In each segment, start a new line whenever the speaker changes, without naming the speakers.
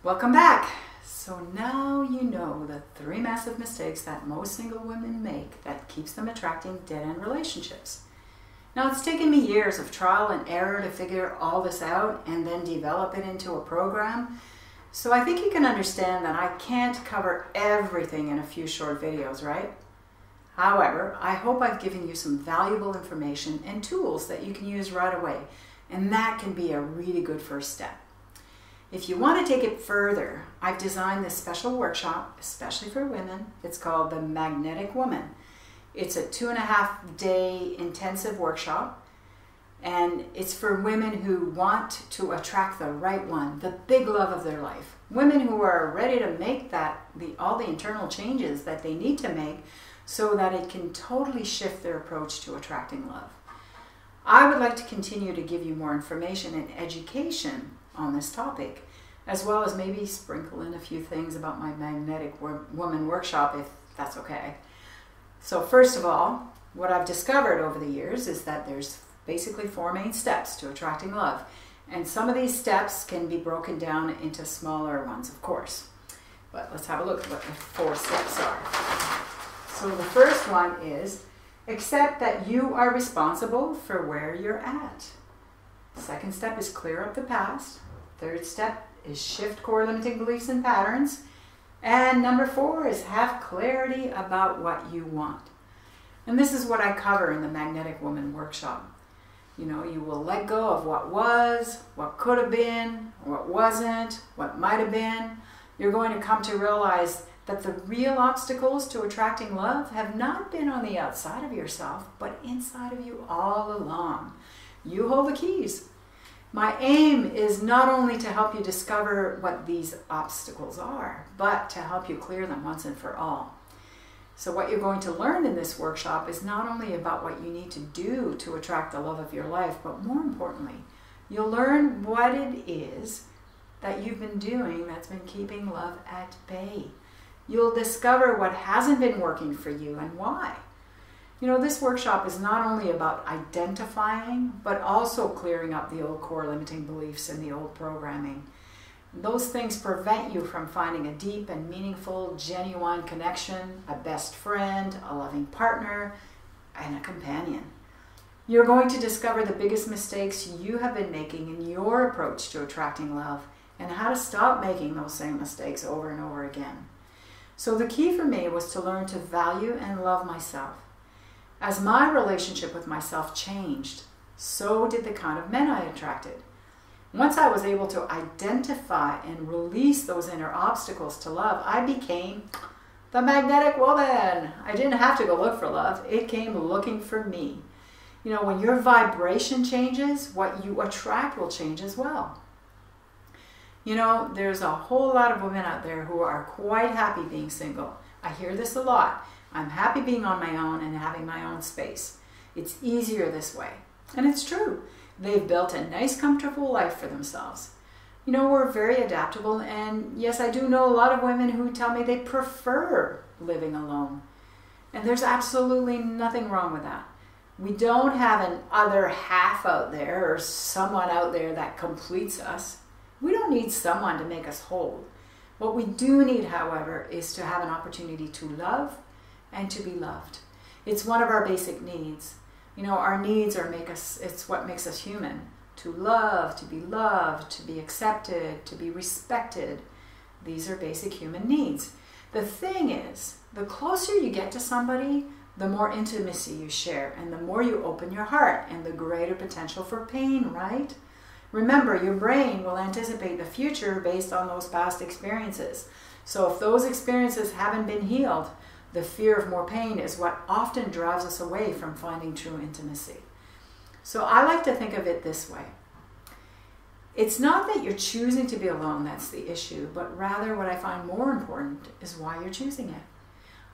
Welcome back. So now you know the 3 massive mistakes that most single women make that keeps them attracting dead-end relationships. Now it's taken me years of trial and error to figure all this out and then develop it into a program. So I think you can understand that I can't cover everything in a few short videos, right? However, I hope I've given you some valuable information and tools that you can use right away, and that can be a really good first step. If you want to take it further, I've designed this special workshop, especially for women. It's called The Magnetic Woman. It's a 2.5-day intensive workshop, and it's for women who want to attract the right one, the big love of their life. Women who are ready to make all the internal changes that they need to make so that it can totally shift their approach to attracting love. I would like to continue to give you more information and education on this topic, as well as maybe sprinkle in a few things about my Magnetic Woman workshop, if that's okay. So first of all, what I've discovered over the years is that there's basically 4 main steps to attracting love. And some of these steps can be broken down into smaller ones, of course. But let's have a look at what the 4 steps are. So the first one is accept that you are responsible for where you're at. Second step is clear up the past. Third step is shift core limiting beliefs and patterns. And number 4 is have clarity about what you want. And this is what I cover in the Magnetic Woman workshop. You know, you will let go of what was, what could have been, what wasn't, what might have been. You're going to come to realize that the real obstacles to attracting love have not been on the outside of yourself, but inside of you all along. You hold the keys. My aim is not only to help you discover what these obstacles are, but to help you clear them once and for all. So what you're going to learn in this workshop is not only about what you need to do to attract the love of your life, but more importantly, you'll learn what it is that you've been doing that's been keeping love at bay. You'll discover what hasn't been working for you and why. You know, this workshop is not only about identifying, but also clearing up the old core limiting beliefs and the old programming. Those things prevent you from finding a deep and meaningful, genuine connection, a best friend, a loving partner, and a companion. You're going to discover the biggest mistakes you have been making in your approach to attracting love and how to stop making those same mistakes over and over again. So the key for me was to learn to value and love myself. As my relationship with myself changed, so did the kind of men I attracted. Once I was able to identify and release those inner obstacles to love, I became the magnetic woman. I didn't have to go look for love. It came looking for me. You know, when your vibration changes, what you attract will change as well. You know, there's a whole lot of women out there who are quite happy being single. I hear this a lot. I'm happy being on my own and having my own space. It's easier this way. And it's true. They've built a nice, comfortable life for themselves. You know, we're very adaptable, and yes, I do know a lot of women who tell me they prefer living alone. And there's absolutely nothing wrong with that. We don't have an other half out there or someone out there that completes us. We don't need someone to make us whole. What we do need, however, is to have an opportunity to love and to be loved. It's one of our basic needs. You know, our needs it's what makes us human. To love, to be accepted, to be respected. These are basic human needs. The thing is, the closer you get to somebody, the more intimacy you share, and the more you open your heart, and the greater potential for pain, right? Remember, your brain will anticipate the future based on those past experiences. So if those experiences haven't been healed, the fear of more pain is what often drives us away from finding true intimacy. So I like to think of it this way. It's not that you're choosing to be alone that's the issue, but rather what I find more important is why you're choosing it.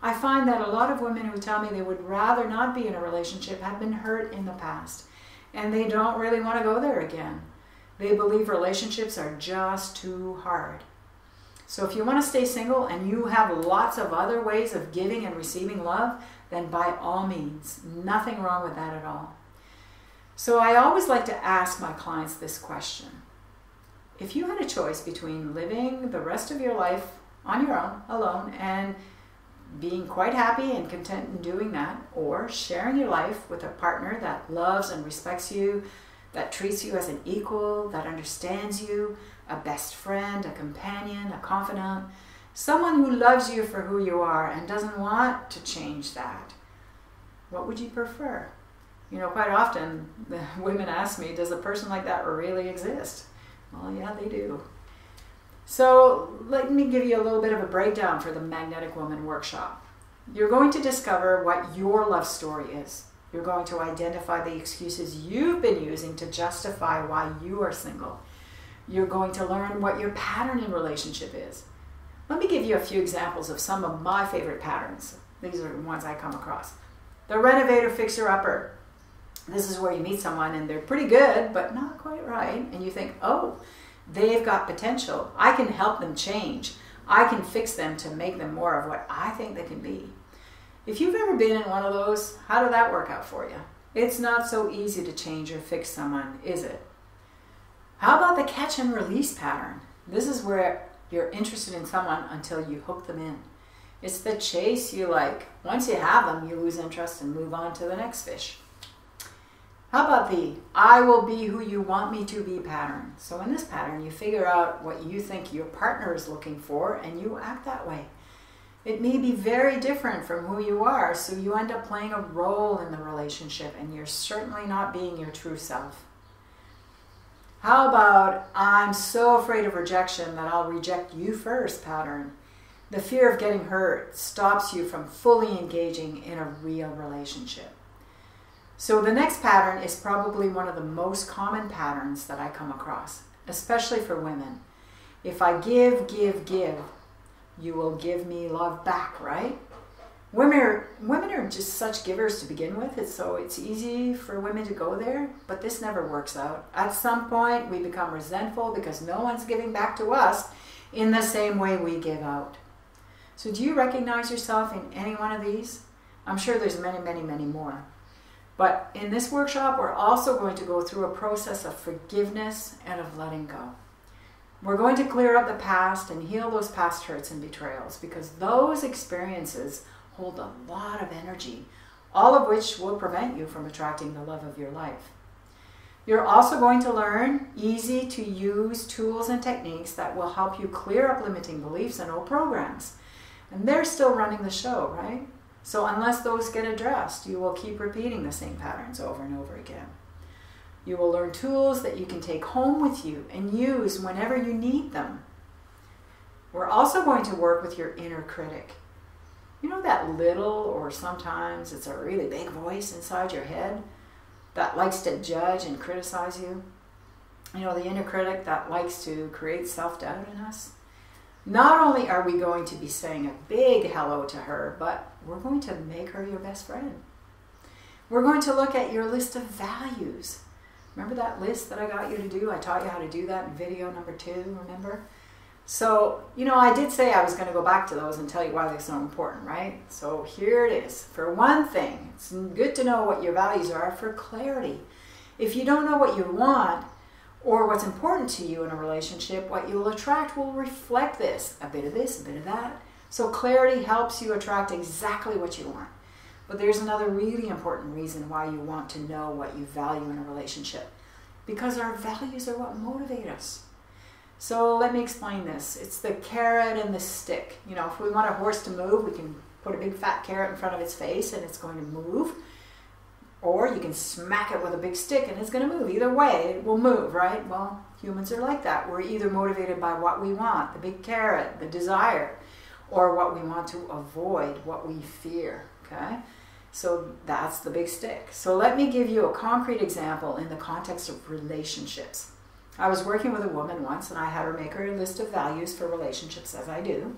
I find that a lot of women who tell me they would rather not be in a relationship have been hurt in the past, and they don't really want to go there again. They believe relationships are just too hard. So if you want to stay single and you have lots of other ways of giving and receiving love, then by all means, nothing wrong with that at all. So I always like to ask my clients this question. if you had a choice between living the rest of your life on your own, alone, and being quite happy and content in doing that, or sharing your life with a partner that loves and respects you, that treats you as an equal, that understands you, a best friend, a companion, a confidant, someone who loves you for who you are and doesn't want to change that, what would you prefer? You know, quite often the women ask me, does a person like that really exist? Well, yeah, they do. So let me give you a little bit of a breakdown for the Magnetic Woman workshop. You're going to discover what your love story is. You're going to identify the excuses you've been using to justify why you are single. You're going to learn what your pattern in relationship is. Let me give you a few examples of some of my favorite patterns. These are the ones I come across. The renovator fixer-upper. This is where you meet someone and they're pretty good, but not quite right. And you think, oh, they've got potential. I can help them change. I can fix them to make them more of what I think they can be. If you've ever been in one of those, how did that work out for you? It's not so easy to change or fix someone, is it? How about the catch and release pattern? This is where you're interested in someone until you hook them in. It's the chase you like. Once you have them, you lose interest and move on to the next fish. How about the I will be who you want me to be pattern? So in this pattern, you figure out what you think your partner is looking for and you act that way. It may be very different from who you are, so you end up playing a role in the relationship and you're certainly not being your true self. How about I'm so afraid of rejection that I'll reject you first pattern? The fear of getting hurt stops you from fully engaging in a real relationship. So the next pattern is probably one of the most common patterns that I come across, especially for women. If I give, you will give me love back, right? Women are just such givers to begin with, so it's easy for women to go there, but this never works out. At some point, we become resentful because no one's giving back to us in the same way we give out. So do you recognize yourself in any one of these? I'm sure there's many, many, many more. But in this workshop, we're also going to go through a process of forgiveness and of letting go. We're going to clear up the past and heal those past hurts and betrayals because those experiences hold a lot of energy, all of which will prevent you from attracting the love of your life. You're also going to learn easy to use tools and techniques that will help you clear up limiting beliefs and old programs. And they're still running the show, right? So unless those get addressed, you will keep repeating the same patterns over and over again. You will learn tools that you can take home with you and use whenever you need them. We're also going to work with your inner critic. You know that little, or sometimes it's a really big voice inside your head that likes to judge and criticize you? You know, the inner critic that likes to create self-doubt in us? Not only are we going to be saying a big hello to her, but we're going to make her your best friend. We're going to look at your list of values. Remember that list that I got you to do? I taught you how to do that in video number 2, remember? So, you know, I did say I was going to go back to those and tell you why they're so important, right? So here it is. For one thing, it's good to know what your values are for clarity. If you don't know what you want or what's important to you in a relationship, what you'll attract will reflect this. A bit of this, a bit of that. So clarity helps you attract exactly what you want. But there's another really important reason why you want to know what you value in a relationship. Because our values are what motivate us. So let me explain this. It's the carrot and the stick. You know, if we want a horse to move, we can put a big fat carrot in front of its face and it's going to move. Or you can smack it with a big stick and it's going to move. Either way, it will move, right? Well, humans are like that. We're either motivated by what we want, the big carrot, the desire, or what we want to avoid, what we fear, okay? So that's the big stick. So let me give you a concrete example in the context of relationships. I was working with a woman once and I had her make her a list of values for relationships, as I do.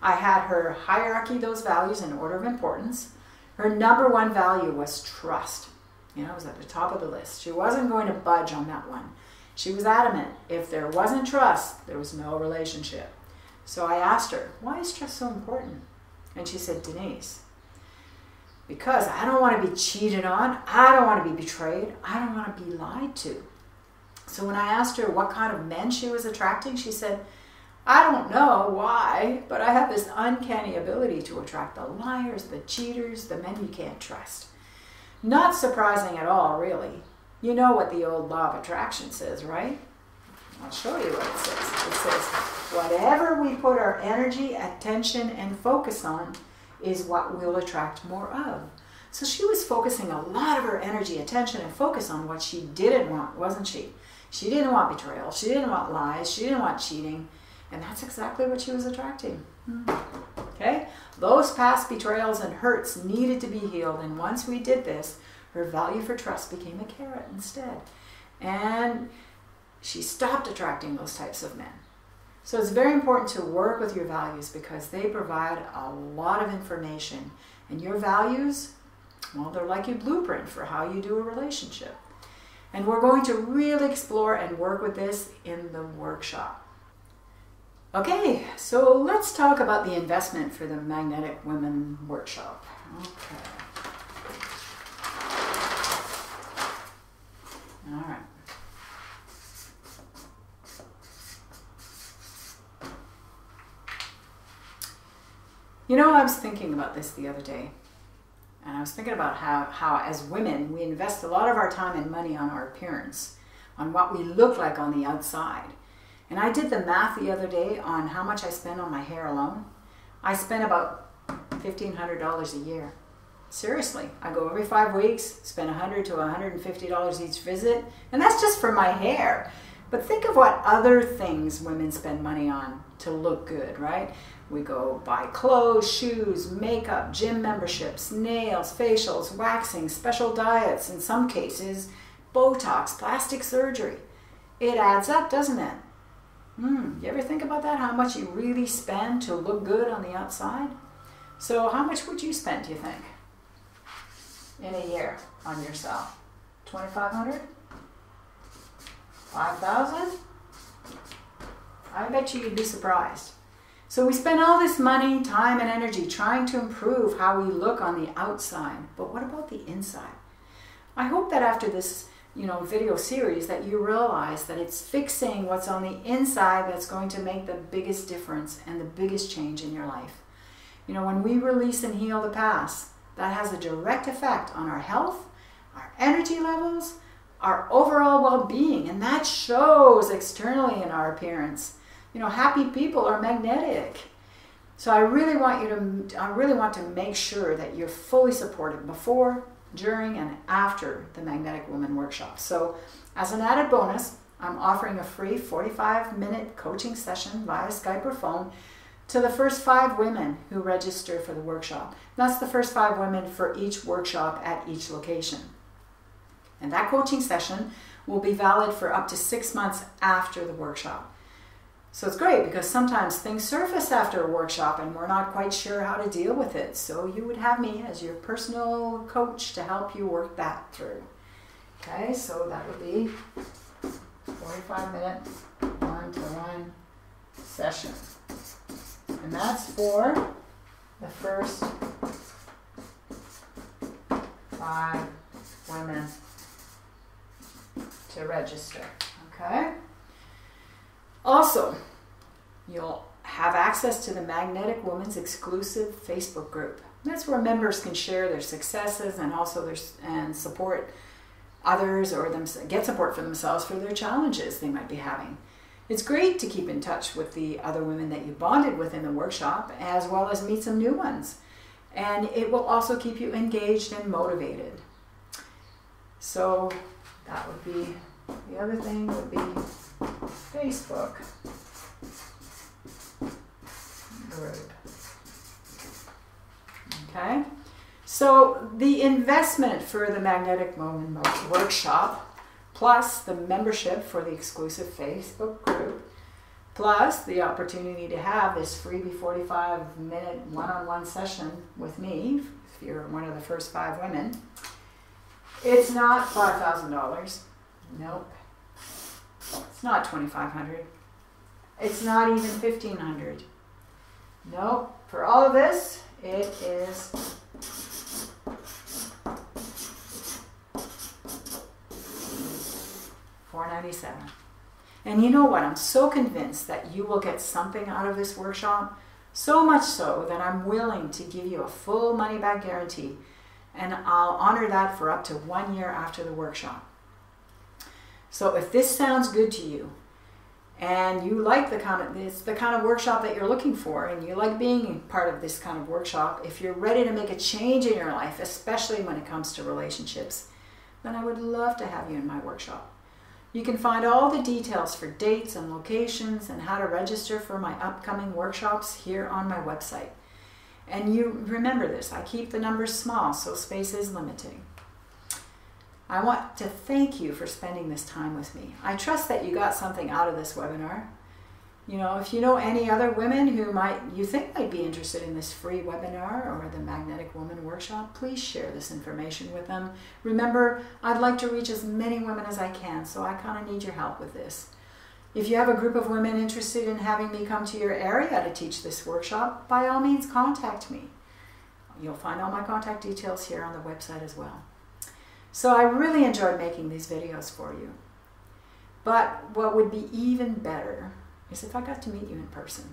I had her hierarchy those values in order of importance. Her number 1 value was trust. You know, it was at the top of the list. She wasn't going to budge on that one. She was adamant. If there wasn't trust, there was no relationship. So I asked her, why is trust so important? And she said, Denise, because I don't want to be cheated on. I don't want to be betrayed. I don't want to be lied to. So when I asked her what kind of men she was attracting, she said, I don't know why, but I have this uncanny ability to attract the liars, the cheaters, the men you can't trust. Not surprising at all, really. You know what the old law of attraction says, right? I'll show you what it says. It says, whatever we put our energy, attention, and focus on is what we'll attract more of. So she was focusing a lot of her energy, attention, and focus on what she didn't want, wasn't she? She didn't want betrayal. She didn't want lies. She didn't want cheating. And that's exactly what she was attracting. Okay? Those past betrayals and hurts needed to be healed. And once we did this, her value for trust became a carrot instead. And she stopped attracting those types of men. So it's very important to work with your values because they provide a lot of information. And your values, well, they're like your blueprint for how you do a relationship. And we're going to really explore and work with this in the workshop. Okay, so let's talk about the investment for the Magnetic Women Workshop. Okay. All right. You know, I was thinking about this the other day. And I was thinking about how as women, we invest a lot of our time and money on our appearance, on what we look like on the outside. And I did the math the other day on how much I spend on my hair alone. I spend about $1,500 a year. Seriously, I go every 5 weeks, spend $100 to $150 each visit, and that's just for my hair. But think of what other things women spend money on to look good, right? We go buy clothes, shoes, makeup, gym memberships, nails, facials, waxing, special diets, in some cases, Botox, plastic surgery. It adds up, doesn't it? You ever think about that? How much you really spend to look good on the outside? So how much would you spend, do you think, in a year on yourself? $2,500? $5,000? I bet you'd be surprised. So we spend all this money, time, and energy trying to improve how we look on the outside. But what about the inside? I hope that after this video series that you realize that it's fixing what's on the inside that's going to make the biggest difference and the biggest change in your life. When we release and heal the past, that has a direct effect on our health, our energy levels, our overall well-being, and that shows externally in our appearance. Happy people are magnetic. So I really want to make sure that you're fully supported before, during, and after the Magnetic Woman Workshop. So as an added bonus, I'm offering a free 45-minute coaching session via Skype or phone to the first 5 women who register for the workshop. That's the first 5 women for each workshop at each location. And that coaching session will be valid for up to 6 months after the workshop. So it's great because sometimes things surface after a workshop and we're not quite sure how to deal with it. So you would have me as your personal coach to help you work that through. Okay, so that would be 45-minute one-to-one session. And that's for the first 5 women to register. Okay? Also, you'll have access to the Magnetic Woman's exclusive Facebook group. That's where members can share their successes and also and support others or get support for themselves for their challenges they might be having. It's great to keep in touch with the other women that you bonded with in the workshop, as well as meet some new ones. And it will also keep you engaged and motivated. So that would be, the other thing would be Facebook group. Okay, so the investment for the Magnetic Woman Workshop, plus the membership for the exclusive Facebook group, plus the opportunity to have this freebie 45-minute one-on-one session with me, if you're one of the first 5 women, it's not $5,000. Nope. It's not $2,500. It's not even $1,500. Nope. For all of this, it is $499. $4.97. And you know what? I'm so convinced that you will get something out of this workshop, so much so that I'm willing to give you a full money-back guarantee, and I'll honor that for up to 1 year after the workshop. So if this sounds good to you, and you like it's the kind of workshop that you're looking for, and you like being part of this kind of workshop, if you're ready to make a change in your life, especially when it comes to relationships, then I would love to have you in my workshop. You can find all the details for dates and locations and how to register for my upcoming workshops here on my website. And you remember this, I keep the numbers small, so space is limiting. I want to thank you for spending this time with me. I trust that you got something out of this webinar. You know, if you know any other women who you think might be interested in this free webinar or the Magnetic Woman Workshop, please share this information with them. Remember, I'd like to reach as many women as I can, so I kind of need your help with this. If you have a group of women interested in having me come to your area to teach this workshop, by all means contact me. You'll find all my contact details here on the website as well. So I really enjoyed making these videos for you. But what would be even better is if I got to meet you in person.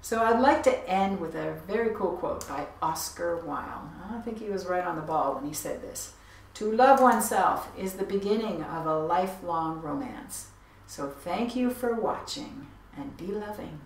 So I'd like to end with a very cool quote by Oscar Wilde. I think he was right on the ball when he said this. To love oneself is the beginning of a lifelong romance. So thank you for watching, and be loving.